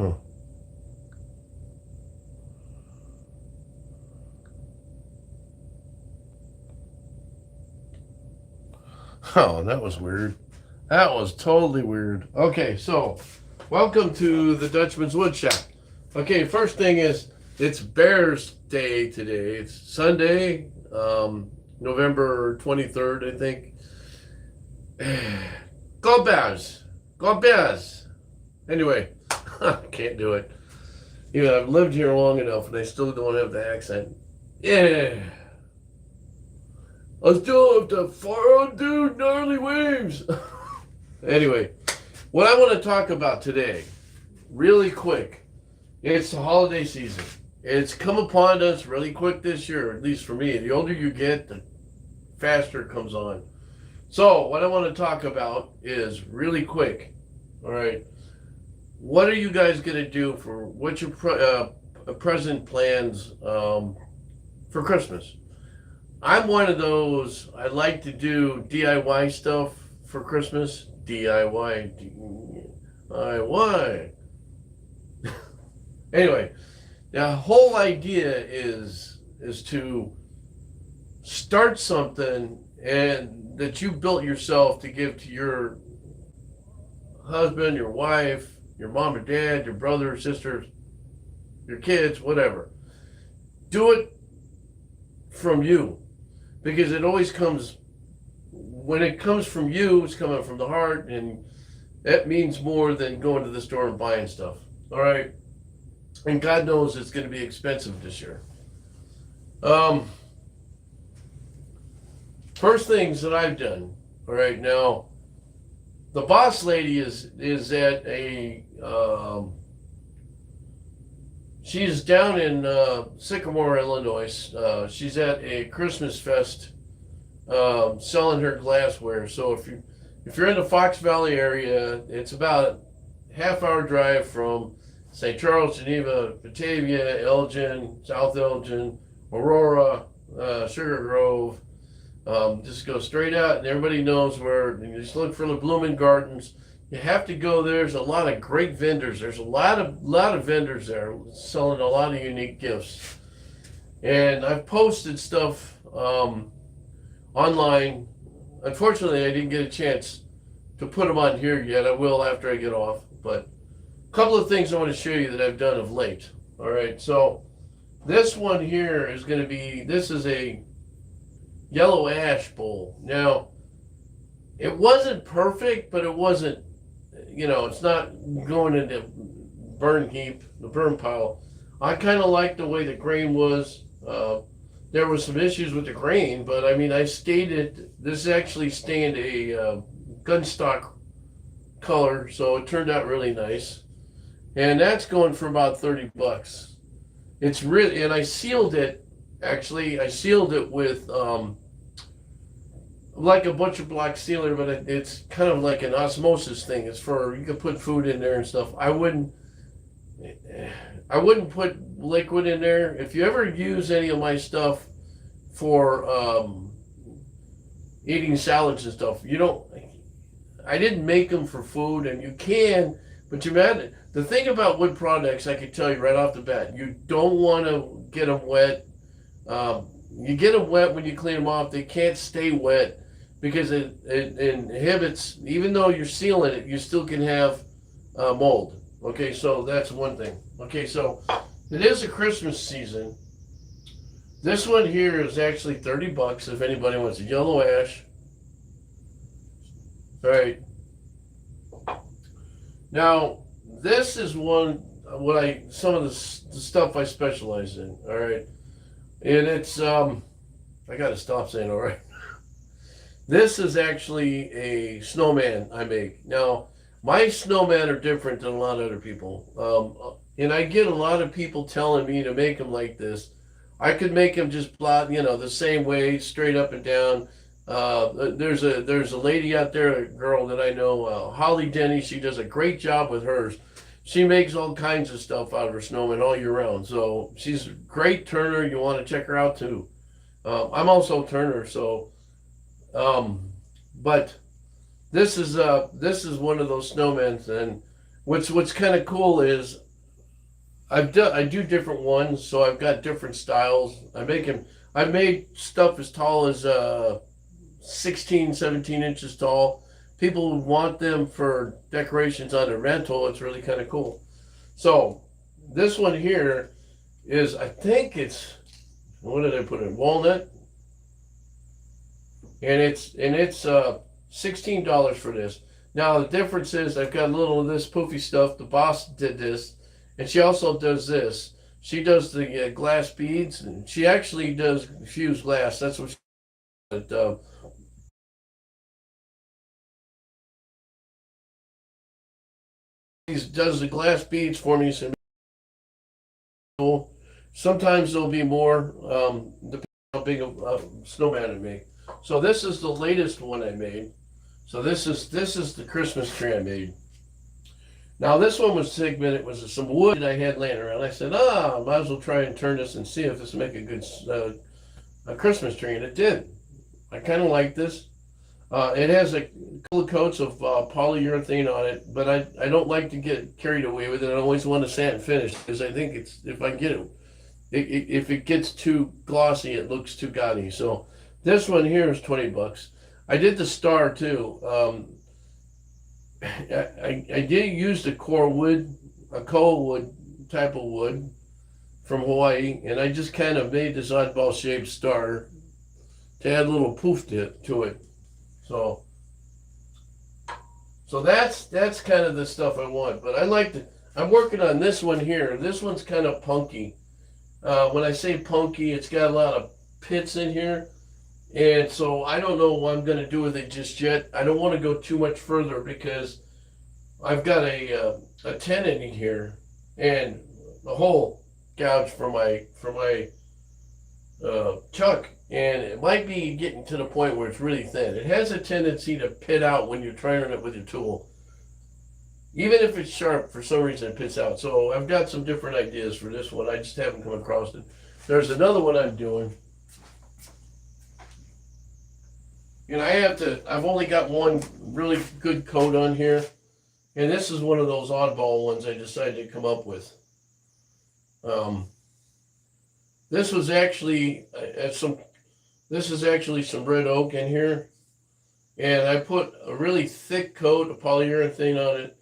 Huh. Oh, that was weird. That was totally weird. Okay, so welcome to the Dutchman's Woodshop. Okay, first thing is it's Bears Day today. It's Sunday, November 23rd, I think. Go Bears! Go Bears! Anyway, can't do it. Even I've lived here long enough and I still don't have the accent. Yeah. I still have to fire do gnarly waves. Anyway, what I want to talk about today, really quick, it's the holiday season. It's come upon us really quick this year, at least for me. The older you get, the faster it comes on. So, what I want to talk about is really quick. All right, what are you guys going to do for what's your present plans for Christmas? I'm one of those, I like to do DIY stuff for Christmas. DIY. DIY. Anyway, the whole idea is to start something and that you built yourself to give to your husband, your wife, your mom or dad, your brother, sister, your kids, whatever. Do it from you because it always comes when it comes from you, it's coming from the heart, and that means more than going to the store and buying stuff. All right, and God knows it's going to be expensive this year. Um, First things that I've done. All right, now the boss lady is at a she's down in Sycamore, Illinois. She's at a Christmas fest selling her glassware. So if you're in the Fox Valley area, it's about a half-hour drive from St. Charles, Geneva, Batavia, Elgin, South Elgin, Aurora, Sugar Grove. Just go straight out, and everybody knows where. You just look for the Blooming Gardens. You have to go there. There's a lot of great vendors. There's a lot of vendors there selling a lot of unique gifts. And I've posted stuff online. Unfortunately, I didn't get a chance to put them on here yet. I will after I get off. But a couple of things I want to show you that I've done of late. All right, so this one here is going to be, this is a yellow ash bowl. Now, it wasn't perfect, but it wasn't, it's not going into burn heap, the burn pile. I kind of liked the way the grain was. There was some issues with the grain, but I mean, I stated this actually stained a gunstock color, so it turned out really nice. And that's going for about $30. It's really, and I sealed it. Actually, I sealed it with like a butcher block sealer, but it's kind of like an osmosis thing. It's for, you can put food in there and stuff. I wouldn't put liquid in there. If you ever use any of my stuff for eating salads and stuff, I didn't make them for food, and you can, but the thing about wood products, I can tell you right off the bat, you don't want to get them wet. You get them wet when you clean them off. They can't stay wet because it inhibits, even though you're sealing it, you still can have mold. Okay, so that's one thing. Okay, so it is a Christmas season. This one here is actually $30 if anybody wants a yellow ash. All right. Now, this is some of the stuff I specialize in. All right. And it's, I got to stop saying all right. This is actually a snowman I make. Now, my snowmen are different than a lot of other people. And I get a lot of people telling me to make them like this. I could make them just the same way, straight up and down. There's a lady out there, a girl that I know, Holly Denny. She does a great job with hers. She makes all kinds of stuff out of her snowman all year round. So she's a great turner. You want to check her out too. I'm also a turner, so. But this is one of those snowmen, and what's kind of cool is I do different ones, so I've got different styles. I made stuff as tall as 16, 17 inches tall. People would want them for decorations on a rental. It's really kind of cool. So this one here is, I think it's, what did I put in? Walnut, and it's $16 for this. Now the difference is I've got a little of this poofy stuff. The boss did this, and she also does this. She does the glass beads, and she actually does fused glass. That's what she does the glass beads for me. So sometimes there'll be more, depending on how big a snowman I make. So this is the latest one I made. So this is the Christmas tree I made. Now this one was segmented. It was some wood I had laying around. I said, might as well try and turn this and see if this will make a good a Christmas tree, and it did. I kind of like this. It has a couple of coats of polyurethane on it, but I don't like to get carried away with it. I always want to sand finish because I think it's, if I get if it gets too glossy, it looks too gaudy. So this one here is $20. I did the star too. I did use the core wood, a coal wood type of wood from Hawaii, and I just kind of made this oddball shaped star to add a little poof to it. So that's kind of the stuff I want. But I'm working on this one here. This one's kind of punky. When I say punky, it's got a lot of pits in here. And so I don't know what I'm going to do with it just yet. I don't want to go too much further because I've got a tenant in here and the hole gouged for my chuck, and it might be getting to the point where it's really thin. It has a tendency to pit out when you're trying it with your tool. Even if it's sharp, for some reason it pits out. So I've got some different ideas for this one. I just haven't come across it. There's another one I'm doing. And I've only got one really good coat on here. And this is one of those oddball ones I decided to come up with. This was actually this is actually some red oak in here. And I put a really thick coat of polyurethane on it.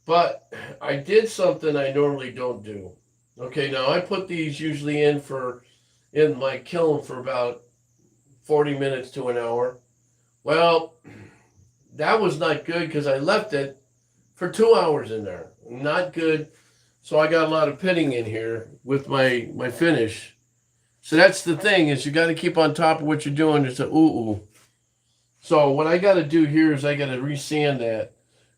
But I did something I normally don't do. Okay, now I put these usually in my kiln for about 40 minutes to an hour. Well, that was not good because I left it for 2 hours in there. Not good. So I got a lot of pitting in here with my finish. So that's the thing, is you got to keep on top of what you're doing. It's a ooh-ooh. So what I got to do here is I got to resand that.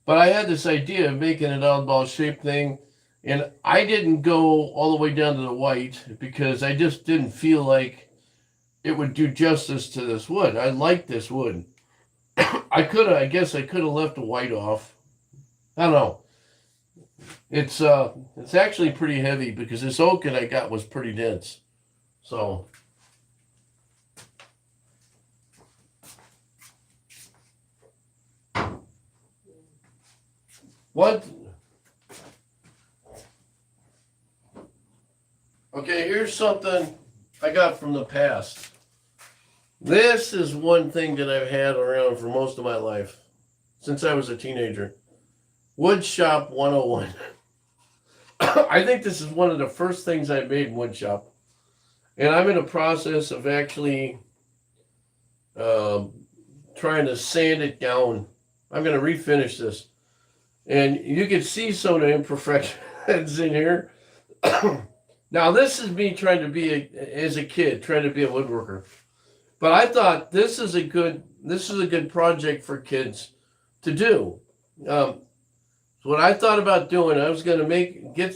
But I had this idea of making an oddball shaped thing, and I didn't go all the way down to the white because I just didn't feel like it would do justice to this wood. I like this wood. I guess I could have left the white off. I don't know. It's actually pretty heavy because this oak that I got was pretty dense. So what? Okay, here's something I got from the past. This is one thing that I've had around for most of my life, since I was a teenager. Wood Shop 101. I think this is one of the first things I made in wood shop. And I'm in a process of actually trying to sand it down. I'm going to refinish this. And you can see some of the imperfections in here. Now, this is me trying to be, as a kid, trying to be a woodworker. But I thought this is a good project for kids to do. So what I thought about doing, I was going to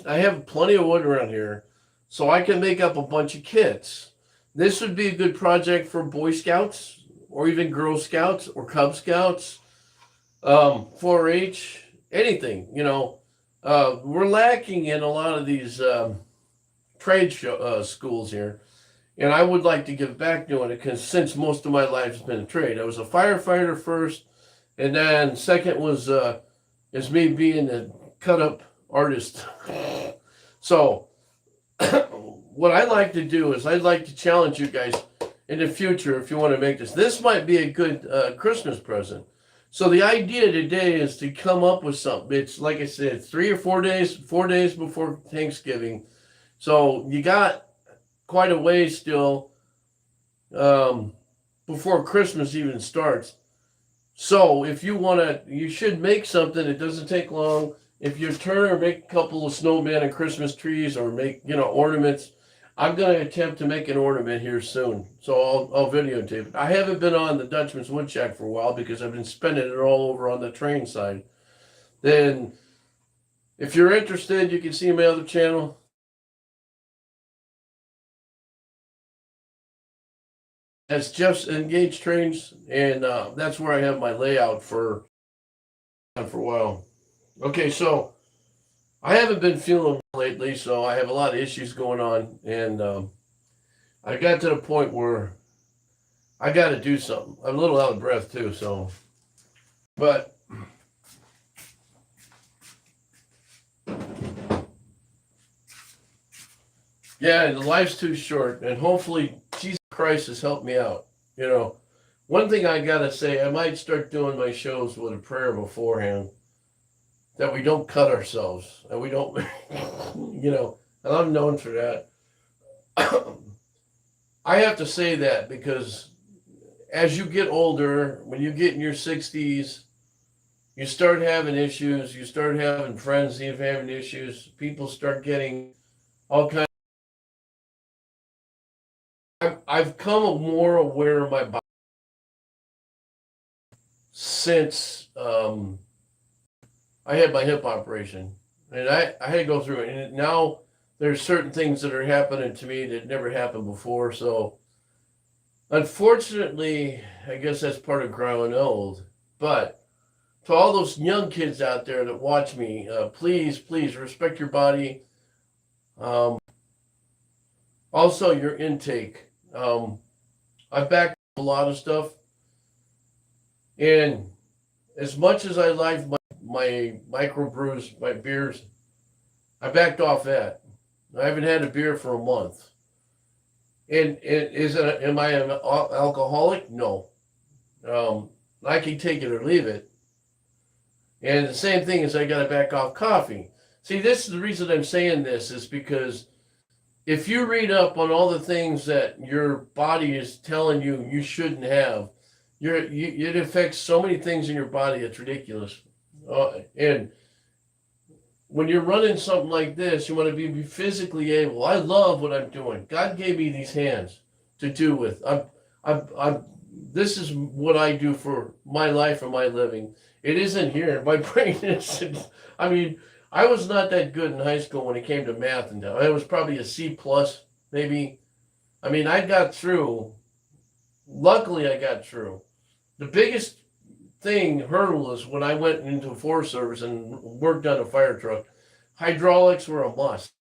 I have plenty of wood around here, so I can make up a bunch of kits. This would be a good project for Boy Scouts, or even Girl Scouts, or Cub Scouts, 4-H, anything, We're lacking in a lot of these trade schools here. And I would like to give back doing it because since most of my life has been a trade. I was a firefighter first, and then second is me being a cut-up artist. So what I like to do is I'd like to challenge you guys in the future if you want to make this. This might be a good Christmas present. So the idea today is to come up with something. It's like I said, 4 days before Thanksgiving. So you got quite a ways still before Christmas even starts. So if you want to, you should make something. It doesn't take long. If you turn or make a couple of snowmen and Christmas trees or make, ornaments, I'm going to attempt to make an ornament here soon. So I'll videotape it. I haven't been on the Dutchman's Wood Shack for a while because I've been spending it all over on the train side. Then if you're interested, you can see my other channel. That's Jeff's Engaged Trains, and that's where I have my layout for a while. Okay, so I haven't been feeling well lately, so I have a lot of issues going on, and I got to the point where I got to do something. I'm a little out of breath too, so, but yeah, the life's too short, and hopefully Jesus Christ has helped me out. One thing I gotta say, I might start doing my shows with a prayer beforehand, that we don't cut ourselves, and we don't, and I'm known for that. I have to say that because as you get older, when you get in your 60s, you start having issues, you start having friends having issues, people start getting all kinds. I've come more aware of my body since I had my hip operation, and I had to go through it. And now there's certain things that are happening to me that never happened before. So unfortunately, I guess that's part of growing old. But to all those young kids out there that watch me, please respect your body. Also, your intake. I've backed a lot of stuff, and as much as I like my microbrews, my beers, I backed off that. I haven't had a beer for a month. And am I an alcoholic? No. I can take it or leave it. And the same thing is I got to back off coffee. See, this is the reason I'm saying this is because if you read up on all the things that your body is telling you you shouldn't have, it affects so many things in your body, it's ridiculous. And when you're running something like this, you want to be physically able. I love what I'm doing. God gave me these hands to do with. This is what I do for my life and my living. It isn't here. My brain isn't. I mean, I was not that good in high school when it came to math, and I was probably a C plus, maybe. I mean, I got through. Luckily, I got through. The biggest hurdle is when I went into Forest Service and worked on a fire truck. Hydraulics were a must.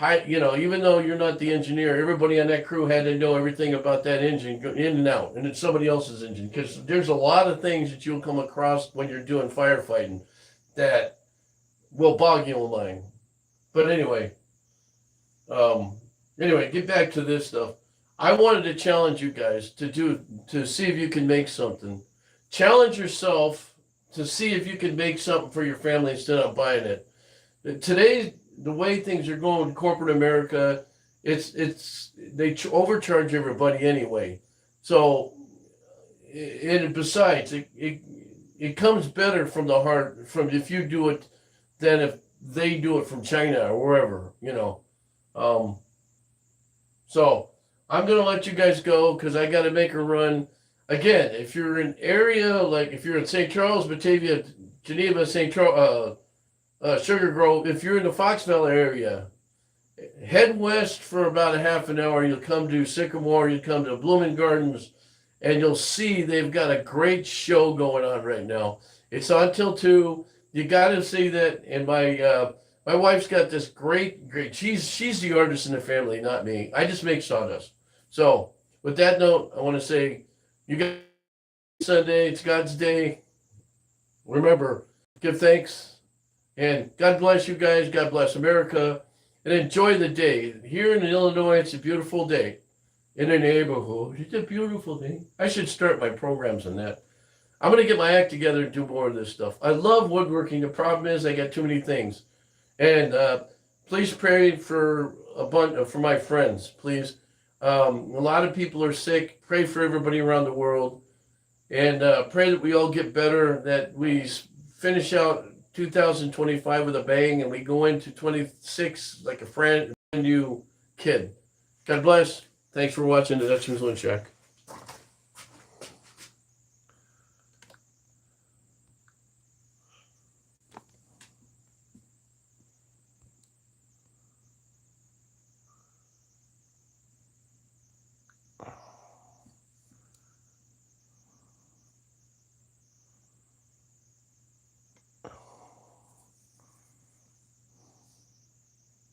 Even though you're not the engineer, everybody on that crew had to know everything about that engine in and out, and it's somebody else's engine. Because there's a lot of things that you'll come across when you're doing firefighting that will bog you in line. But anyway, get back to this stuff. I wanted to challenge you guys to see if you can make something. Challenge yourself to see if you can make something for your family instead of buying it. Today, the way things are going in corporate America, they overcharge everybody anyway. So, and besides, it comes better from the heart from if you do it than if they do it from China or wherever, So I'm gonna let you guys go because I got to make a run. Again, if you're in area like if you're in St. Charles, Batavia, Geneva, St. Charles, Sugar Grove, if you're in the Foxville area, head west for about a half an hour. You'll come to Sycamore. You'll come to Blooming Gardens, and you'll see they've got a great show going on right now. It's on till 2. You got to see that. And my wife's got this great. She's the artist in the family, not me. I just make sawdust. So with that note, I want to say, you got Sunday. It's God's day. Remember, give thanks, and God bless you guys. God bless America. and enjoy the day. Here in Illinois, it's a beautiful day. In a neighborhood, it's a beautiful day. I should start my programs on that. I'm going to get my act together and do more of this stuff. I love woodworking. The problem is I got too many things. And please pray for for my friends, please. A lot of people are sick. Pray for everybody around the world. And pray that we all get better, that we finish out 2025 with a bang, and we go into 26 like a brand new kid. God bless. Thanks for watching the Dutchman's Shack.